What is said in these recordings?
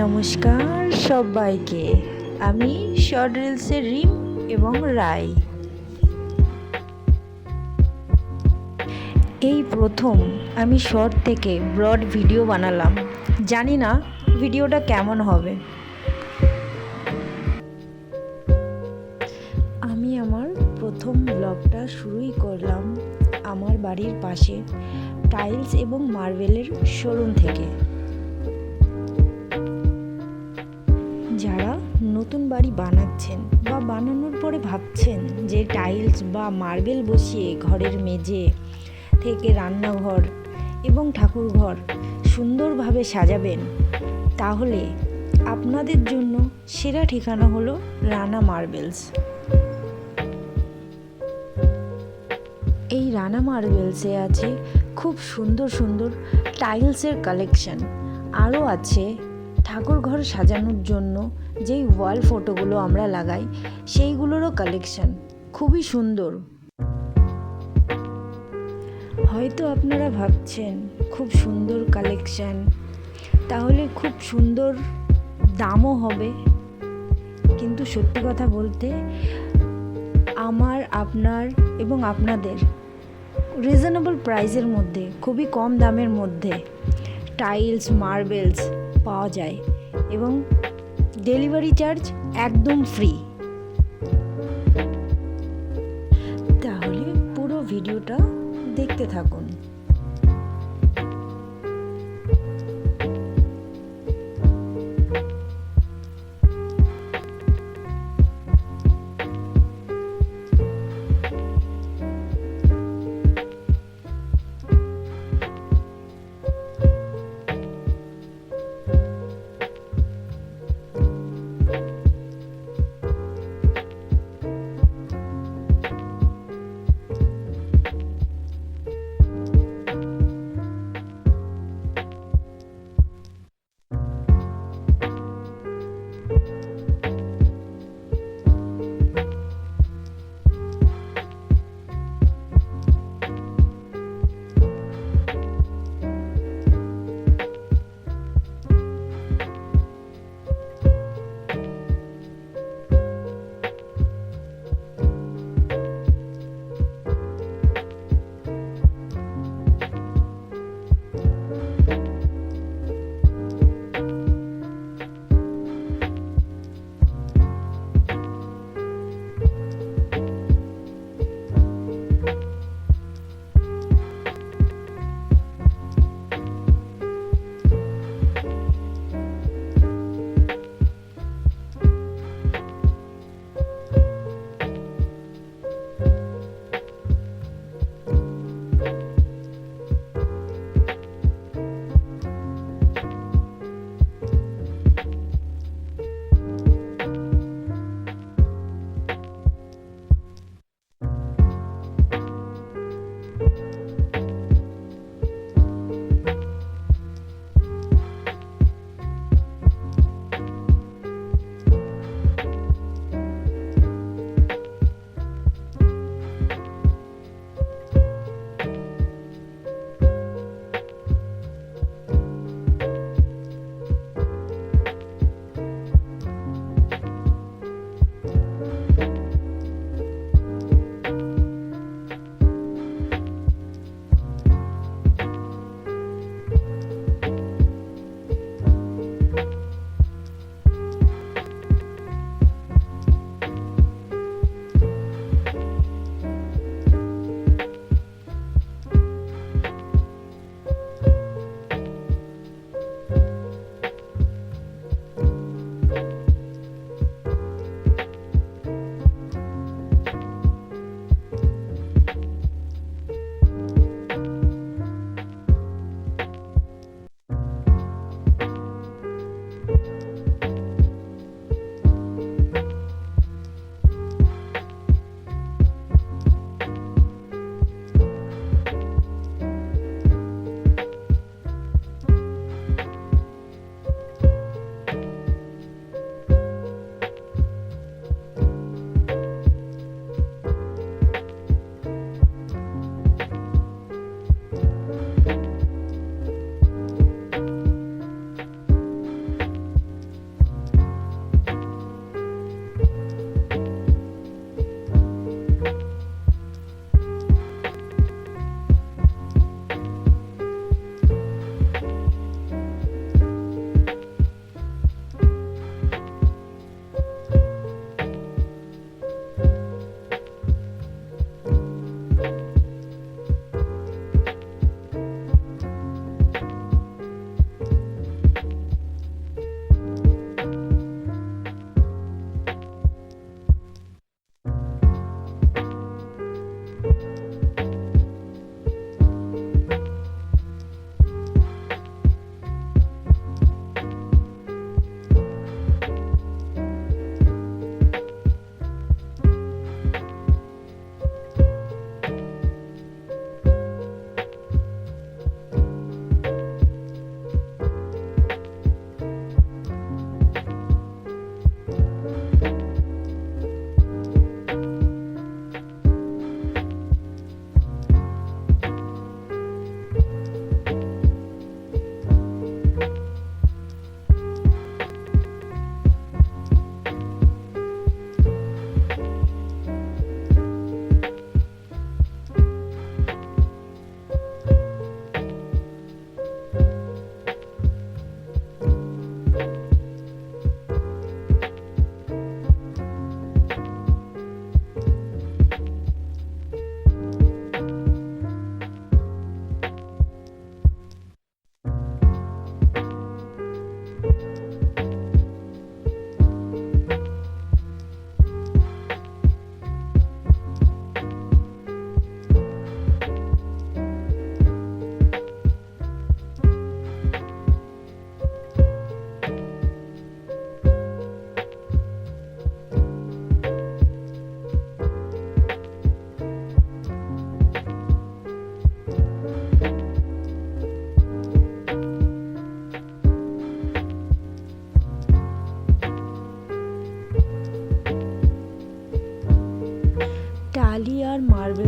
নমস্কার সবাইকে, আমি শর্ট রিলসের রিম এবং রায়। এই প্রথম আমি শর্ট থেকে ব্রড ভিডিও বানালাম। জানি না ভিডিওটা কেমন হবে। আমি আমার প্রথম ব্লগটা শুরুই করলাম আমার বাড়ির পাশে টাইলস এবং মার্বেলের শোরুম থেকে। যারা নতুন বাড়ি বানাচ্ছেন বা বানানোর পরে ভাবছেন যে টাইলস বা মার্বেল বসিয়ে ঘরের মেঝে থেকে রান্নাঘর এবং ঠাকুরঘর সুন্দরভাবে সাজাবেন, তাহলে আপনাদের জন্য সেরা ঠিকানা হলো রানা মার্বেলস। এই রানা মার্বেলসে আছে খুব সুন্দর সুন্দর টাইলসের কালেকশন। আরও আছে ঠাকুর ঘর সাজানোর জন্য যেই ওয়াল ফটোগুলো আমরা লাগাই সেইগুলোরও কালেকশন খুবই সুন্দর। হয়তো আপনারা ভাবছেন খুব সুন্দর কালেকশন, তাহলে খুব সুন্দর দামও হবে। কিন্তু সত্যি কথা বলতে আমার, আপনার এবং আপনাদের রিজনেবল প্রাইসের মধ্যে, খুবই কম দামের মধ্যে টাইলস মার্বেলস পাওয়া যায় এবং ডেলিভারি চার্জ একদম ফ্রি। তাহলে পুরো ভিডিওটা দেখতে থাকুন।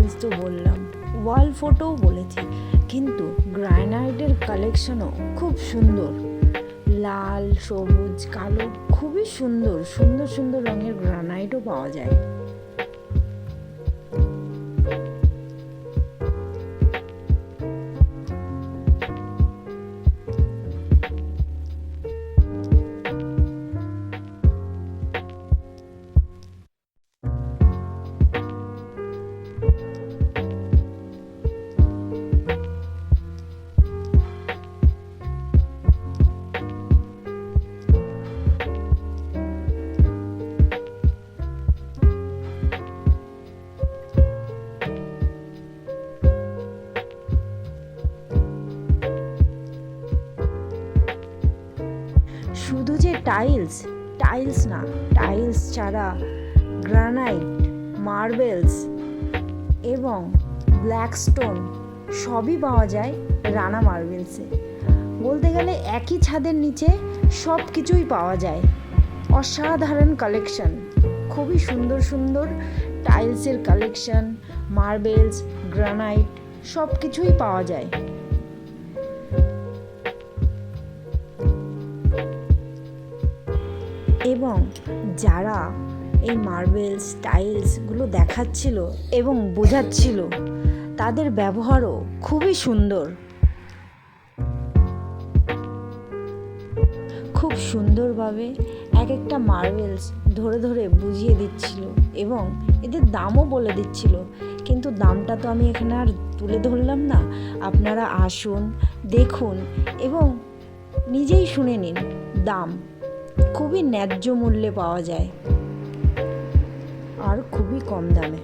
টাইলস তো বললাম, ওয়াল ফটোও বলেছি, কিন্তু গ্রানাইটের কালেকশনও খুব সুন্দর। লাল, সবুজ, কালো, খুবই সুন্দর সুন্দর সুন্দর রঙের গ্রানাইটও পাওয়া যায়। শুধু যে টাইলস না, টাইলস ছাড়া গ্রানাইট, মার্বেলস এবং ব্ল্যাক স্টোন সবই পাওয়া যায় রানা মার্বেলসে। বলতে গেলে একই ছাদের নিচে সব কিছুই পাওয়া যায়। অসাধারণ কালেকশন, খুবই সুন্দর সুন্দর টাইলসের কালেকশন, মার্বেলস, গ্রানাইট সব কিছুই পাওয়া যায়। এবং যারা এই মার্বেলস, টাইলসগুলো দেখাচ্ছিল এবং বোঝাচ্ছিল, তাদের ব্যবহারও খুবই সুন্দর। খুব সুন্দরভাবে এক একটা মার্বেলস ধরে ধরে বুঝিয়ে দিচ্ছিল এবং এদের দামও বলে দিচ্ছিল, কিন্তু দামটা তো আমি এখানে আর তুলে ধরলাম না। আপনারা আসুন, দেখুন এবং নিজেই শুনে নিন। দাম খুবই ন্যায্য মূল্যে পাওয়া যায় আর খুবই কম দামে।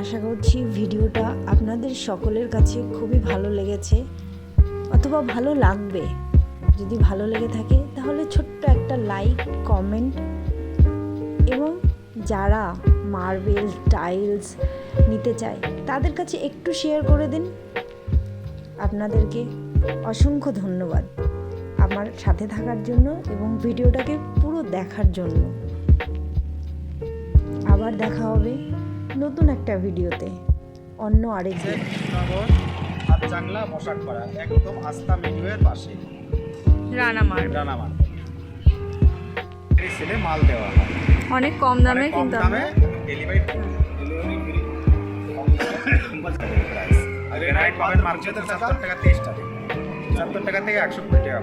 আশা করছি ভিডিওটা আপনাদের সকলের কাছে খুবই ভালো লেগেছে অথবা ভালো লাগবে। যদি ভালো লেগে থাকে তাহলে ছোট্ট একটা লাইক, কমেন্ট এবং যারা মার্বেল, টাইলস নিতে চায় তাদের কাছে একটু শেয়ার করে দিন। আপনাদেরকে অসংখ্য ধন্যবাদ আমার সাথে থাকার জন্য এবং ভিডিওটাকে পুরো দেখার জন্য। আবার দেখা হবে নতুন একটা ভিডিওতে, অন্য আরেক আর চাংলা মশাকপাড়া, একদম আস্থা মিডিওয়ের পাশে রানা রানা এই সেলে মাল দেওয়া হয় অনেক কম দামে, কিন্তু ডেলিভারি প্রাইস। আর গ্রানাইট পাবেন মার্কেটে 70 টাকা 23 টাকা, 70 টাকা থেকে 120 টাকা।